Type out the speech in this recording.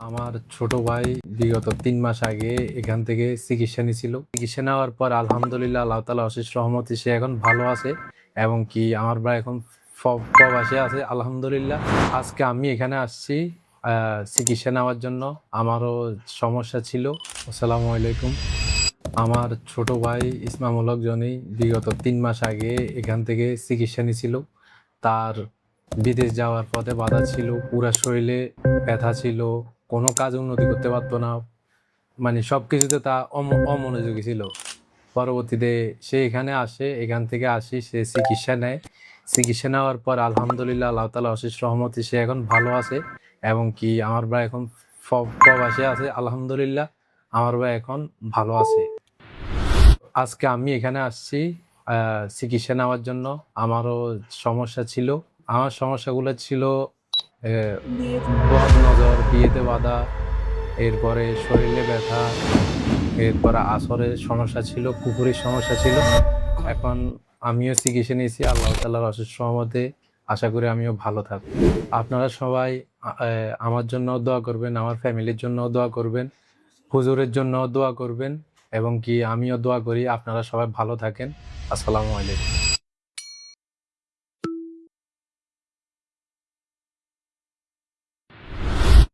আমার ছোট ভাই বিগত ৩ মাস আগে এখান থেকে চিকিৎসা নিয়েছিল। চিকিৎসা নেওয়ার পর আলহামদুলিল্লাহ আল্লাহ তাআলা অশেষ রহমতে সে এখন ভালো আছে এবং কি আমার ভাই এখন প্রবাসে আছে আলহামদুলিল্লাহ। আজকে আমি এখানে আসছি চিকিৎসা নেওয়ার জন্য। আমারও সমস্যা ছিল। আসসালামু আলাইকুম। আমার ছোট ভাই ইসমামুল হক জনি বিগত ৩ মাস আগে এখান থেকে চিকিৎসা নিয়েছিল। তার বিদেশ যাওয়ার পথে বাধা ছিল, পুরা শরীরে ব্যথা ছিল, কোনো কাজ উন্নতি করতে পারতো না, মানে সবকিছুতে তা অমনোযোগী ছিল। পরবর্তীতে সে এখানে আসে, এখান থেকে আসি, সে চিকিৎসা নেয়। চিকিৎসা নেওয়ার পর আলহামদুলিল্লাহ আল্লাহ তাআলা অশেষ রহমতে সে এখন ভালো আছে এবং কি আমার ভাই এখন প্রবাসে আছে আলহামদুলিল্লাহ। আমার ভাই এখন ভালো আছে। আজকে আমি এখানে আসছি চিকিৎসা নেওয়ার জন্য। আমারও সমস্যা ছিল। আমার সমস্যাগুলো ছিল বদ নজর, বিয়েতে বাধা, এরপরে শরীরে ব্যথা, এরপরে আসরের সমস্যা ছিল, কুফুরির সমস্যা ছিল। এখন আমিও চিকিৎসা নিয়েছি আল্লাহ তাআলার অশেষ রহমতে। আশা করি আমিও ভালো থাকব। আপনারা সবাই আমার জন্য দোয়া করবেন, আমার ফ্যামিলির জন্য দোয়া করবেন, হুজুরের জন্য দোয়া করবেন এবং কি আমিও দোয়া করি আপনারা সবাই ভালো থাকেন। আসসালামু আলাইকুম।